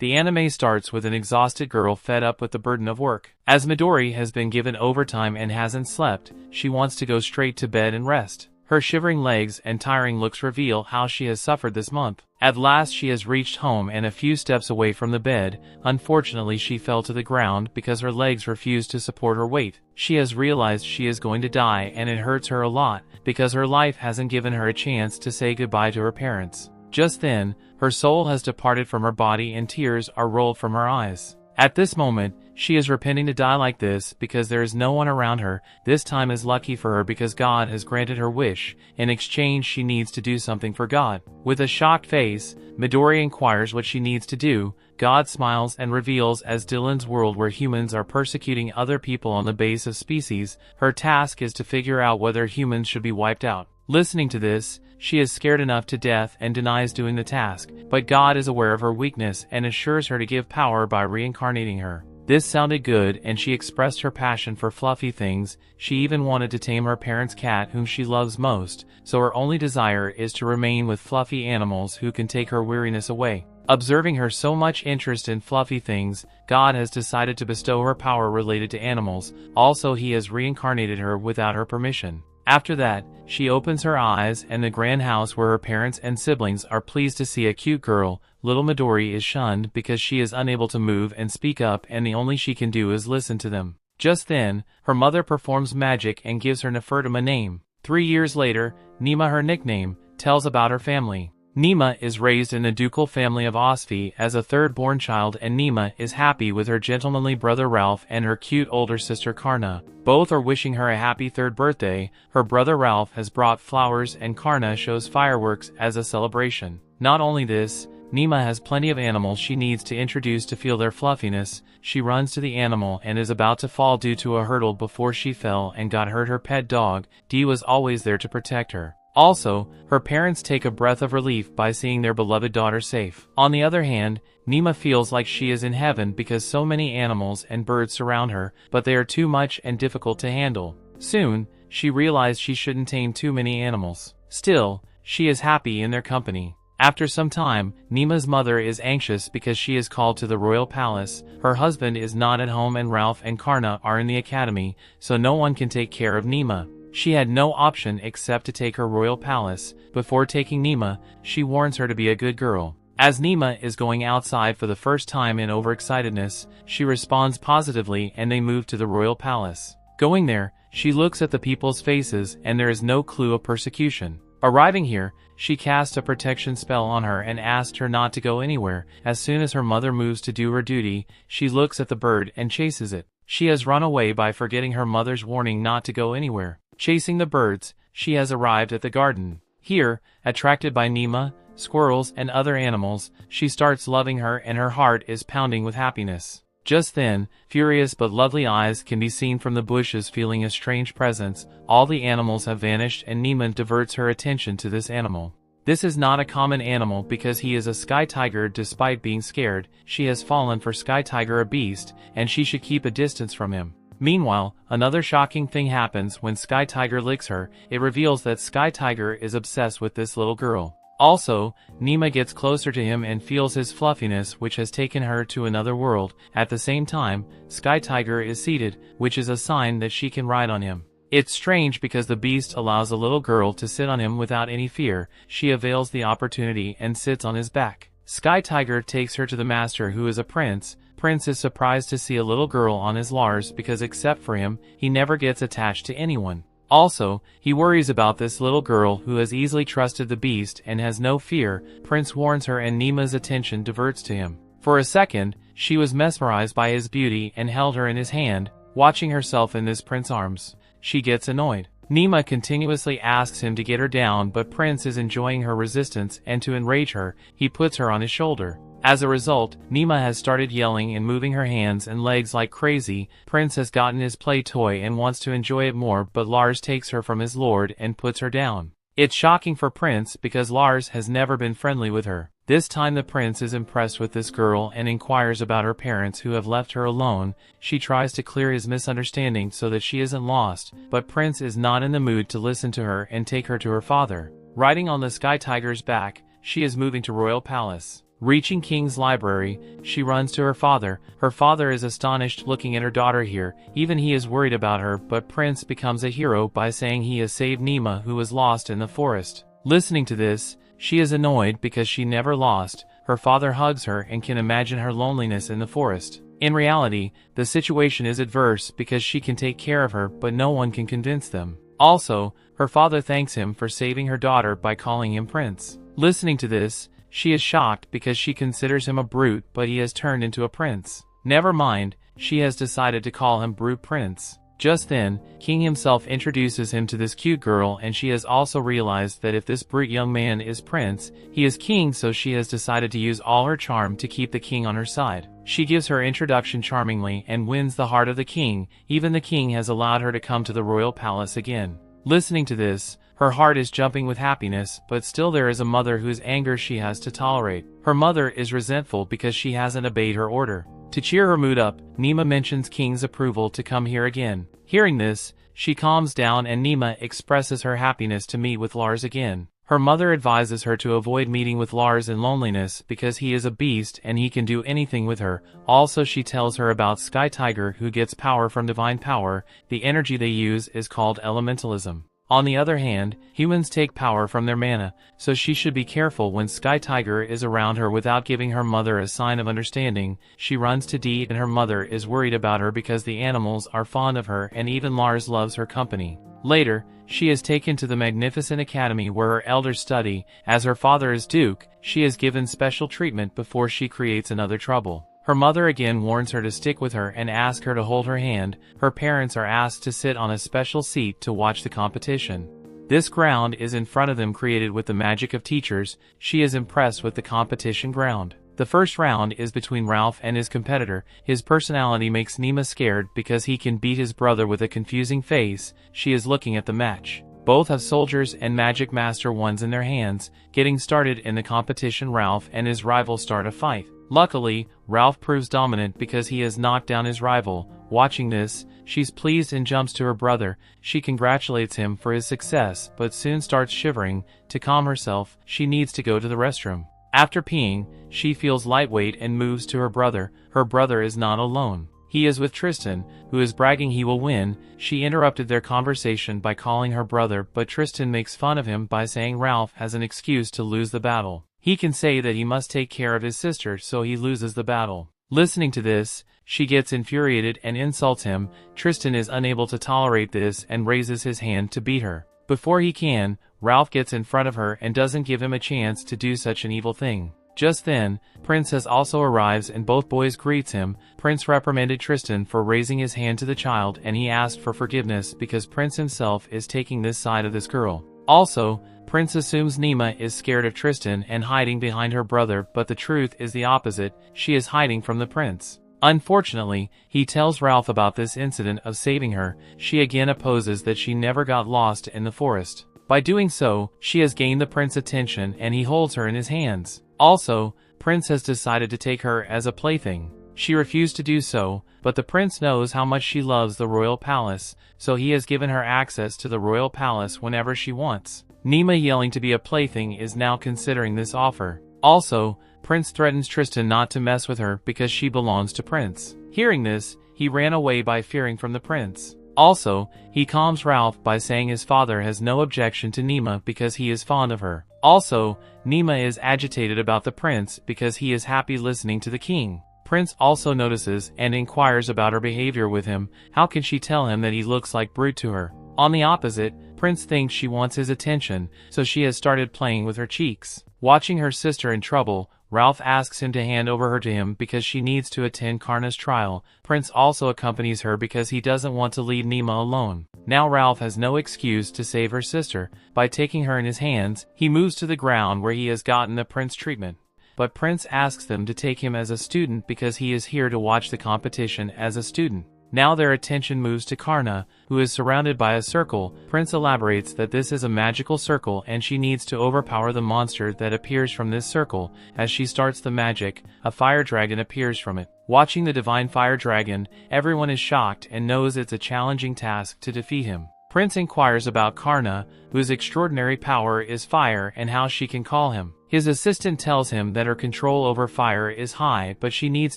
The anime starts with an exhausted girl fed up with the burden of work. As Midori has been given overtime and hasn't slept, she wants to go straight to bed and rest. Her shivering legs and tiring looks reveal how she has suffered this month. At last she has reached home and a few steps away from the bed. Unfortunately, she fell to the ground because her legs refused to support her weight. She has realized she is going to die, and it hurts her a lot because her life hasn't given her a chance to say goodbye to her parents. Just then, her soul has departed from her body and tears are rolled from her eyes. At this moment, she is repenting to die like this because there is no one around her. This time is lucky for her because God has granted her wish. In exchange, she needs to do something for God. With a shocked face, Midori inquires what she needs to do. God smiles and reveals, as Dylan's world where humans are persecuting other people on the base of species, her task is to figure out whether humans should be wiped out. Listening to this, she is scared enough to death and denies doing the task, but God is aware of her weakness and assures her to give power by reincarnating her. This sounded good, and she expressed her passion for fluffy things. She even wanted to tame her parents' cat, whom she loves most, so her only desire is to remain with fluffy animals who can take her weariness away. Observing her so much interest in fluffy things, God has decided to bestow her power related to animals. Also, he has reincarnated her without her permission. After that, she opens her eyes, and the grand house where her parents and siblings are pleased to see a cute girl. Little Midori is shunned because she is unable to move and speak up, and the only she can do is listen to them. Just then, her mother performs magic and gives her Nefertum a name. 3 years later, Néma, her nickname, tells about her family. Néma is raised in the ducal family of Osfi as a third-born child, and Néma is happy with her gentlemanly brother Ralph and her cute older sister Karna. Both are wishing her a happy third birthday. Her brother Ralph has brought flowers and Karna shows fireworks as a celebration. Not only this, Néma has plenty of animals she needs to introduce to feel their fluffiness. She runs to the animal and is about to fall due to a hurdle before she fell and got hurt. Her pet dog, Dee, was always there to protect her. Also, her parents take a breath of relief by seeing their beloved daughter safe. On the other hand, Néma feels like she is in heaven because so many animals and birds surround her, but they are too much and difficult to handle. Soon, she realized she shouldn't tame too many animals. Still, she is happy in their company. After some time, Néma's mother is anxious because she is called to the royal palace. Her husband is not at home and Ralph and Karna are in the academy, so no one can take care of Néma. She had no option except to take her royal palace. Before taking Néma, she warns her to be a good girl. As Néma is going outside for the first time in overexcitedness, she responds positively and they move to the royal palace. Going there, she looks at the people's faces and there is no clue of persecution. Arriving here, she casts a protection spell on her and asked her not to go anywhere. As soon as her mother moves to do her duty, she looks at the bird and chases it. She has run away by forgetting her mother's warning not to go anywhere. Chasing the birds, she has arrived at the garden. Here, attracted by Néma, squirrels, and other animals, she starts loving her and her heart is pounding with happiness. Just then, furious but lovely eyes can be seen from the bushes feeling a strange presence. All the animals have vanished and Néma diverts her attention to this animal. This is not a common animal because he is a sky tiger. Despite being scared, she has fallen for Sky Tiger, a beast, and she should keep a distance from him. Meanwhile, another shocking thing happens when Sky Tiger licks her. It reveals that Sky Tiger is obsessed with this little girl. Also, Néma gets closer to him and feels his fluffiness, which has taken her to another world. At the same time, Sky Tiger is seated, which is a sign that she can ride on him. It's strange because the beast allows a little girl to sit on him without any fear. She avails the opportunity and sits on his back. Sky Tiger takes her to the master, who is a prince. Prince is surprised to see a little girl on his Lars because except for him, he never gets attached to anyone. Also, he worries about this little girl who has easily trusted the beast and has no fear. Prince warns her and Néma's attention diverts to him. For a second, she was mesmerized by his beauty and held her in his hand. Watching herself in this prince's arms, she gets annoyed. Néma continuously asks him to get her down, but Prince is enjoying her resistance, and to enrage her, he puts her on his shoulder. As a result, Néma has started yelling and moving her hands and legs like crazy. Prince has gotten his play toy and wants to enjoy it more, but Lars takes her from his lord and puts her down. It's shocking for Prince because Lars has never been friendly with her. This time the prince is impressed with this girl and inquires about her parents who have left her alone. She tries to clear his misunderstanding so that she isn't lost, but Prince is not in the mood to listen to her and take her to her father. Riding on the Sky Tiger's back, she is moving to Royal Palace. Reaching King's library, she runs to her father. Her father is astonished looking at her daughter here, even he is worried about her, but Prince becomes a hero by saying he has saved Néma who was lost in the forest. Listening to this, she is annoyed because she never lost. Her father hugs her and can imagine her loneliness in the forest. In reality, the situation is adverse because she can take care of her but no one can convince them. Also, her father thanks him for saving her daughter by calling him Prince. Listening to this, she is shocked because she considers him a brute but he has turned into a prince. Never mind, she has decided to call him Brute Prince. Just then, King himself introduces him to this cute girl and she has also realized that if this brute young man is prince, he is king, so she has decided to use all her charm to keep the king on her side. She gives her introduction charmingly and wins the heart of the king. Even the king has allowed her to come to the royal palace again. Listening to this, her heart is jumping with happiness, but still there is a mother whose anger she has to tolerate. Her mother is resentful because she hasn't obeyed her order. To cheer her mood up, Néma mentions King's approval to come here again. Hearing this, she calms down and Néma expresses her happiness to meet with Lars again. Her mother advises her to avoid meeting with Lars in loneliness because he is a beast and he can do anything with her. Also, she tells her about Sky Tiger who gets power from divine power. The energy they use is called elementalism. On the other hand, humans take power from their mana, so she should be careful when Sky Tiger is around her without giving her mother a sign of understanding. She runs to Dee and her mother is worried about her because the animals are fond of her and even Lars loves her company. Later, she is taken to the magnificent academy where her elders study. As her father is Duke, she is given special treatment before she creates another trouble. Her mother again warns her to stick with her and asks her to hold her hand. Her parents are asked to sit on a special seat to watch the competition. This ground is in front of them, created with the magic of teachers. She is impressed with the competition ground. The first round is between Ralph and his competitor. His personality makes Néma scared because he can beat his brother with a confusing face. She is looking at the match. Both have soldiers and magic master wands in their hands. Getting started in the competition, Ralph and his rival start a fight. Luckily, Ralph proves dominant because he has knocked down his rival. Watching this, she's pleased and jumps to her brother. She congratulates him for his success, but soon starts shivering. To calm herself, she needs to go to the restroom. After peeing, she feels lightweight and moves to her brother. Her brother is not alone. He is with Tristan, who is bragging he will win. She interrupted their conversation by calling her brother, but Tristan makes fun of him by saying Ralph has an excuse to lose the battle. He can say that he must take care of his sister, so he loses the battle. Listening to this, she gets infuriated and insults him. Tristan is unable to tolerate this and raises his hand to beat her. Before he can, Ralph gets in front of her and doesn't give him a chance to do such an evil thing. Just then, Princess also arrives and both boys greets him. Prince reprimanded Tristan for raising his hand to the child and he asked for forgiveness because Prince himself is taking this side of this girl. Also, Prince assumes Néma is scared of Tristan and hiding behind her brother, but the truth is the opposite. She is hiding from the prince. Unfortunately, he tells Ralph about this incident of saving her. She again opposes that she never got lost in the forest. By doing so, she has gained the prince's attention and he holds her in his hands. Also, Prince has decided to take her as a plaything. She refused to do so, but the prince knows how much she loves the royal palace, so he has given her access to the royal palace whenever she wants. Néma, yelling to be a plaything, is now considering this offer. Also, Prince threatens Tristan not to mess with her because she belongs to Prince. Hearing this, he ran away by fearing from the prince. Also, he calms Ralph by saying his father has no objection to Néma because he is fond of her. Also, Néma is agitated about the prince because he is happy listening to the king. Prince also notices and inquires about her behavior with him. How can she tell him that he looks like brute to her? On the opposite, Prince thinks she wants his attention, so she has started playing with her cheeks. Watching her sister in trouble, Ralph asks him to hand over her to him because she needs to attend Karna's trial. Prince also accompanies her because he doesn't want to leave Néma alone. Now Ralph has no excuse to save her sister. By taking her in his hands, he moves to the ground where he has gotten the prince treatment. But Prince asks them to take him as a student because he is here to watch the competition as a student. Now their attention moves to Karna, who is surrounded by a circle. Prince elaborates that this is a magical circle and she needs to overpower the monster that appears from this circle. As she starts the magic, a fire dragon appears from it. Watching the divine fire dragon, everyone is shocked and knows it's a challenging task to defeat him. Prince inquires about Karna, whose extraordinary power is fire, and how she can call him. His assistant tells him that her control over fire is high, but she needs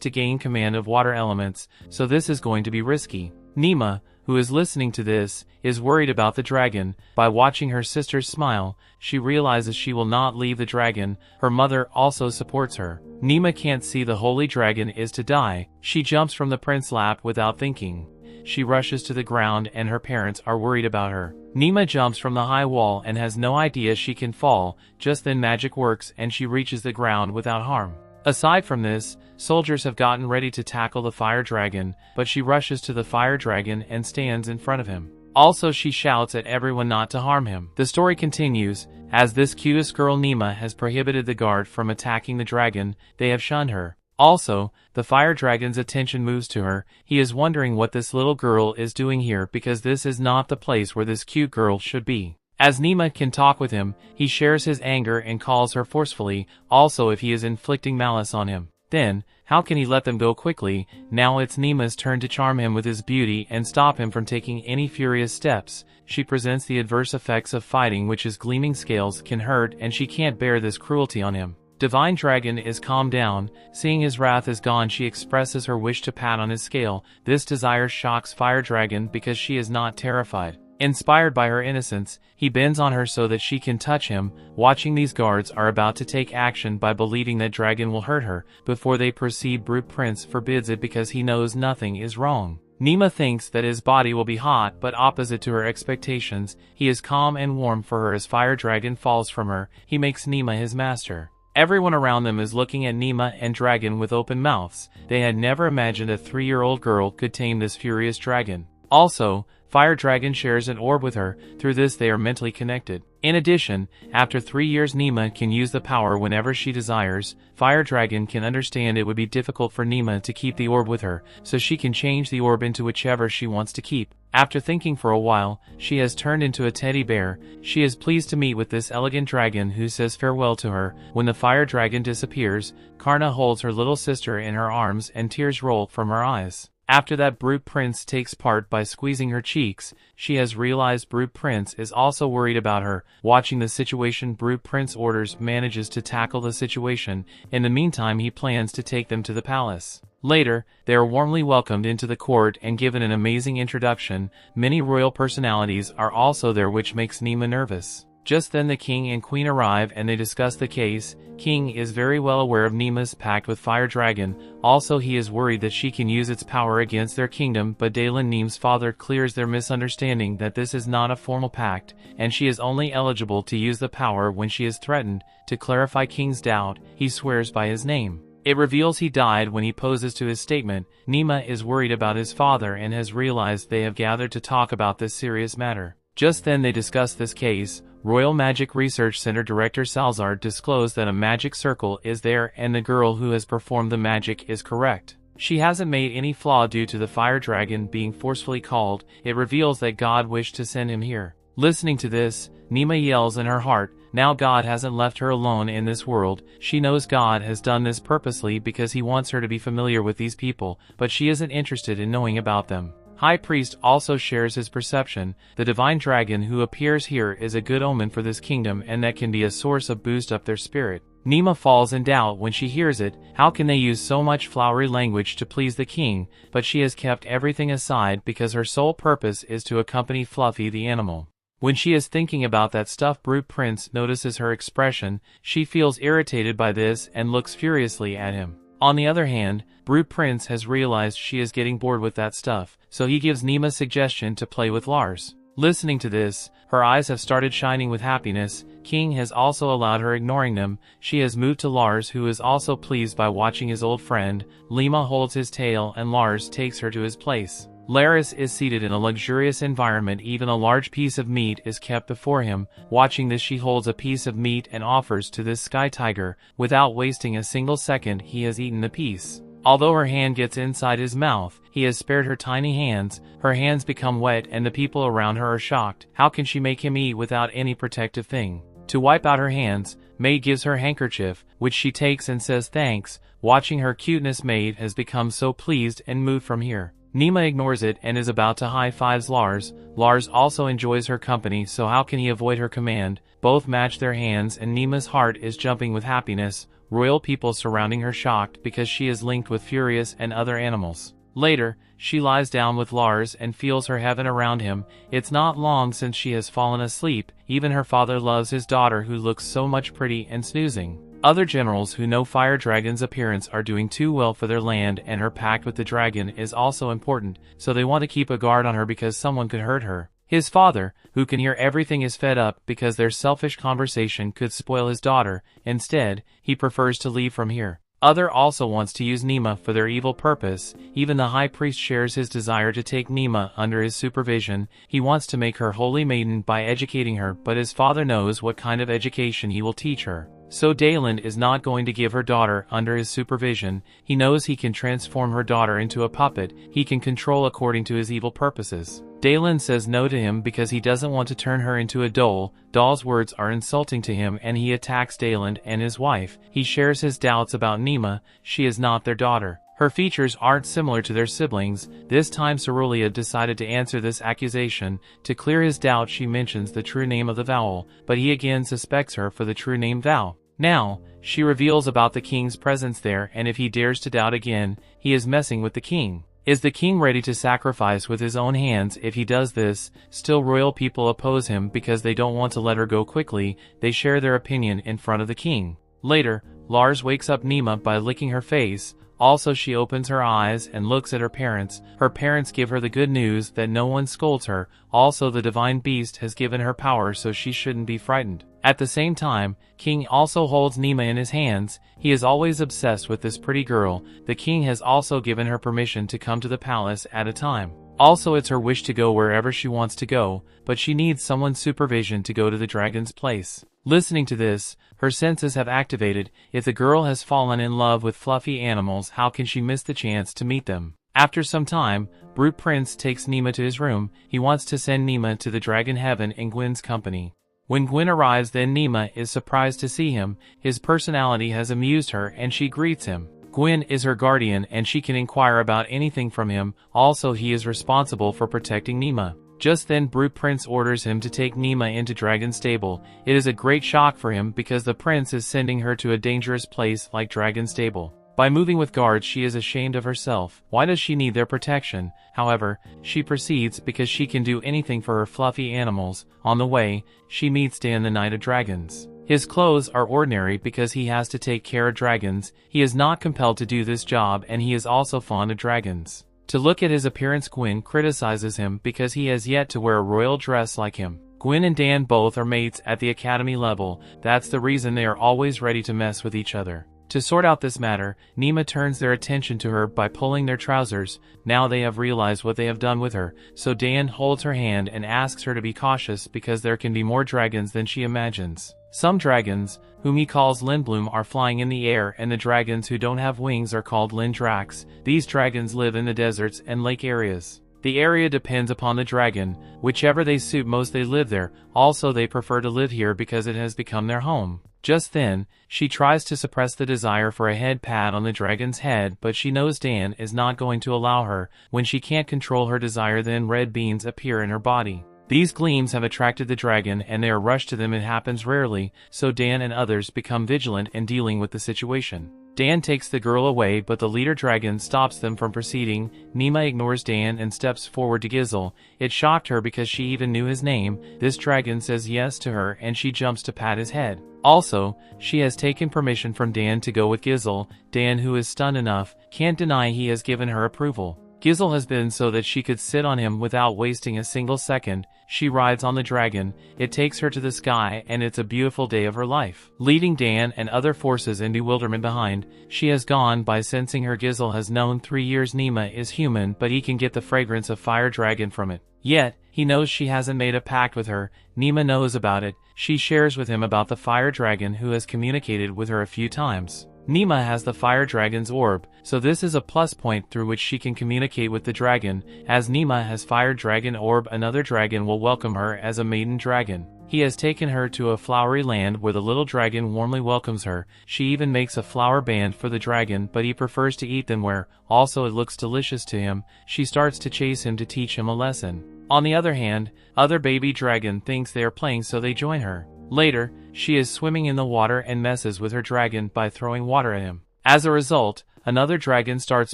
to gain command of water elements, so this is going to be risky. Néma, who is listening to this, is worried about the dragon. By watching her sister smile, she realizes she will not leave the dragon. Her mother also supports her. Néma can't see the holy dragon is to die. She jumps from the prince's lap without thinking. She rushes to the ground and her parents are worried about her. Néma jumps from the high wall and has no idea she can fall. Just then magic works and she reaches the ground without harm. Aside from this, soldiers have gotten ready to tackle the fire dragon, but she rushes to the fire dragon and stands in front of him. Also, she shouts at everyone not to harm him. The story continues. As this cutest girl Néma has prohibited the guard from attacking the dragon, they have shunned her. Also, the fire dragon's attention moves to her. He is wondering what this little girl is doing here because this is not the place where this cute girl should be. As Néma can talk with him, he shares his anger and calls her forcefully, also if he is inflicting malice on him. Then, how can he let them go quickly? Now it's Néma's turn to charm him with his beauty and stop him from taking any furious steps. She presents the adverse effects of fighting, which is gleaming scales can hurt and she can't bear this cruelty on him. Divine Dragon is calmed down. Seeing his wrath is gone, she expresses her wish to pat on his scale. This desire shocks Fire Dragon because she is not terrified. Inspired by her innocence, he bends on her so that she can touch him. Watching these guards are about to take action by believing that Dragon will hurt her. Before they proceed, Brute Prince forbids it because he knows nothing is wrong. Néma thinks that his body will be hot, but opposite to her expectations, he is calm and warm for her. As Fire Dragon falls from her, he makes Néma his master. Everyone around them is looking at Néma and Dragon with open mouths. They had never imagined a 3-year-old girl could tame this furious dragon. Also, Fire Dragon shares an orb with her. Through this they are mentally connected. In addition, after 3 years Néma can use the power whenever she desires. Fire Dragon can understand it would be difficult for Néma to keep the orb with her, so she can change the orb into whichever she wants to keep. After thinking for a while, she has turned into a teddy bear. She is pleased to meet with this elegant dragon who says farewell to her. When the fire dragon disappears, Karna holds her little sister in her arms and tears roll from her eyes. After that, Brute Prince takes part by squeezing her cheeks. She has realized Brute Prince is also worried about her. Watching the situation, Brute Prince manages to tackle the situation. In the meantime, he plans to take them to the palace. Later, they are warmly welcomed into the court and given an amazing introduction. Many royal personalities are also there, which makes Néma nervous. Just then the king and queen arrive and they discuss the case. King is very well aware of Néma's pact with Fire Dragon. Also, he is worried that she can use its power against their kingdom, but Dalen Néma's father clears their misunderstanding that this is not a formal pact, and she is only eligible to use the power when she is threatened. To clarify King's doubt, he swears by his name. It reveals he died when he poses to his statement. Néma is worried about his father and has realized they have gathered to talk about this serious matter. Just then they discuss this case. Royal Magic Research Center Director Salazar disclosed that a magic circle is there and the girl who has performed the magic is correct. She hasn't made any flaw due to the fire dragon being forcefully called. It reveals that God wished to send him here. Listening to this, Néma yells in her heart. Now God hasn't left her alone in this world. She knows God has done this purposely because he wants her to be familiar with these people, but she isn't interested in knowing about them. High Priest also shares his perception. The divine dragon who appears here is a good omen for this kingdom and that can be a source of boost up their spirit. Néma falls in doubt when she hears it. How can they use so much flowery language to please the king? But she has kept everything aside because her sole purpose is to accompany Fluffy the animal. When she is thinking about that stuff, Brute Prince notices her expression. She feels irritated by this and looks furiously at him. On the other hand, Brute Prince has realized she is getting bored with that stuff, so he gives Néma a suggestion to play with Lars. Listening to this, her eyes have started shining with happiness. King has also allowed her ignoring them. She has moved to Lars, who is also pleased by watching his old friend. Néma holds his tail and Lars takes her to his place. Laris is seated in a luxurious environment. Even a large piece of meat is kept before him. Watching this, she holds a piece of meat and offers to this sky tiger. Without wasting a single second, he has eaten the piece. Although her hand gets inside his mouth, he has spared her tiny hands. Her hands become wet and the people around her are shocked. How can she make him eat without any protective thing? To wipe out her hands, Maid gives her handkerchief, which she takes and says thanks. Watching her cuteness, Maid has become so pleased and moved from here. Néma ignores it and is about to high-fives Lars. Lars also enjoys her company, so how can he avoid her command? Both match their hands and Néma's heart is jumping with happiness. Royal people surrounding her shocked because she is linked with Furious and other animals. Later, she lies down with Lars and feels her heaven around him. It's not long since she has fallen asleep. Even her father loves his daughter who looks so much pretty and snoozing. Other generals who know Fire Dragon's appearance are doing too well for their land, and her pact with the dragon is also important, so they want to keep a guard on her because someone could hurt her. His father, who can hear everything, is fed up because their selfish conversation could spoil his daughter. Instead, he prefers to leave from here. Other also wants to use Néma for their evil purpose. Even the high priest shares his desire to take Néma under his supervision. He wants to make her holy maiden by educating her, but his father knows what kind of education he will teach her. So Dayland is not going to give her daughter under his supervision. He knows he can transform her daughter into a puppet he can control according to his evil purposes. Dayland says no to him because he doesn't want to turn her into a doll. Doll's words are insulting to him and he attacks Dayland and his wife. He shares his doubts about Néma. She is not their daughter. Her features aren't similar to their siblings. This time Cerulean decided to answer this accusation. To clear his doubt, she mentions the true name of the vowel, but he again suspects her for the true name Vow. Now, she reveals about the king's presence there, and if he dares to doubt again, he is messing with the king. Is the king ready to sacrifice with his own hands if he does this? Still, royal people oppose him because they don't want to let her go quickly. They share their opinion in front of the king. Later, Lars wakes up Néma by licking her face. Also, she opens her eyes and looks at her parents. Her parents give her the good news that no one scolds her. Also, the divine beast has given her power, so she shouldn't be frightened. At the same time, King also holds Néma in his hands. He is always obsessed with this pretty girl. The king has also given her permission to come to the palace at a time. Also, it's her wish to go wherever she wants to go, but she needs someone's supervision to go to the dragon's place. Listening to this, her senses have activated. If the girl has fallen in love with fluffy animals, how can she miss the chance to meet them? After some time, Brute Prince takes Néma to his room. He wants to send Néma to the dragon heaven in Gwen's company. When Gwen arrives, then Néma is surprised to see him. His personality has amused her and she greets him. Gwen is her guardian and she can inquire about anything from him. Also, he is responsible for protecting Néma. Just then, Brute Prince orders him to take Néma into Dragon's Stable. It is a great shock for him because the prince is sending her to a dangerous place like Dragon's Stable. By moving with guards, she is ashamed of herself. Why does she need their protection? However, she proceeds because she can do anything for her fluffy animals. On the way, she meets Dan, the Knight of Dragons. His clothes are ordinary because he has to take care of dragons. He is not compelled to do this job and he is also fond of dragons. To look at his appearance, Gwen criticizes him because he has yet to wear a royal dress like him. Gwen and Dan both are mates at the academy level. That's the reason they are always ready to mess with each other. To sort out this matter, Néma turns their attention to her by pulling their trousers. Now they have realized what they have done with her, so Dan holds her hand and asks her to be cautious because there can be more dragons than she imagines. Some dragons, whom he calls Lindblom, are flying in the air, and the dragons who don't have wings are called Lindrax. These dragons live in the deserts and lake areas. The area depends upon the dragon. Whichever they suit most, they live there. Also, they prefer to live here because it has become their home. Just then, she tries to suppress the desire for a head pat on the dragon's head, but she knows Dan is not going to allow her. When she can't control her desire, then red beams appear in her body. These gleams have attracted the dragon and they are rushed to them. It happens rarely, so Dan and others become vigilant in dealing with the situation. Dan takes the girl away, but the leader dragon stops them from proceeding. Néma ignores Dan and steps forward to Gizel. It shocked her because she even knew his name. This dragon says yes to her and she jumps to pat his head. Also, she has taken permission from Dan to go with Gizel. Dan, who is stunned enough, can't deny he has given her approval. Gizel has been so that she could sit on him without wasting a single second. She rides on the dragon. It takes her to the sky and it's a beautiful day of her life. Leaving Dan and other forces in bewilderment behind, she has gone by sensing her. Gizel has known 3 years Néma is human, but he can get the fragrance of fire dragon from it. Yet, he knows she hasn't made a pact with her. Néma knows about it. She shares with him about the fire dragon who has communicated with her a few times. Néma has the fire dragon's orb, so this is a plus point through which she can communicate with the dragon. As Néma has fire dragon orb, another dragon will welcome her as a maiden dragon. He has taken her to a flowery land where the little dragon warmly welcomes her. She even makes a flower band for the dragon, but he prefers to eat them where, also it looks delicious to him. She starts to chase him to teach him a lesson. On the other hand, other baby dragon thinks they are playing, so they join her. Later, she is swimming in the water and messes with her dragon by throwing water at him. As a result, another dragon starts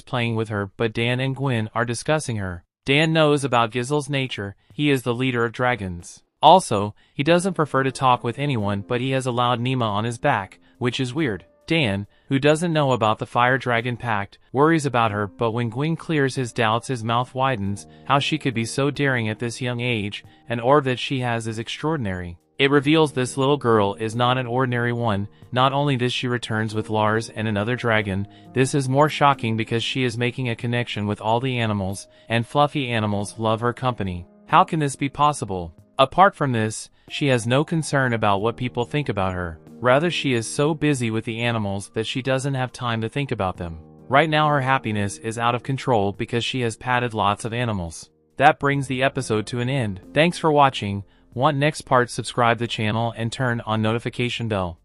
playing with her, but Dan and Gwen are discussing her. Dan knows about Gizel's nature. He is the leader of dragons. Also, he doesn't prefer to talk with anyone, but he has allowed Néma on his back, which is weird. Dan, who doesn't know about the Fire Dragon Pact, worries about her, but when Gwen clears his doubts, his mouth widens. How she could be so daring at this young age. An orb that she has is extraordinary. It reveals this little girl is not an ordinary one. Not only this, she returns with Lars and another dragon. This is more shocking because she is making a connection with all the animals, and fluffy animals love her company. How can this be possible? Apart from this, she has no concern about what people think about her. Rather, she is so busy with the animals that she doesn't have time to think about them. Right now her happiness is out of control because she has patted lots of animals. That brings the episode to an end. Thanks for watching. Want next part? Subscribe the channel and turn on notification bell.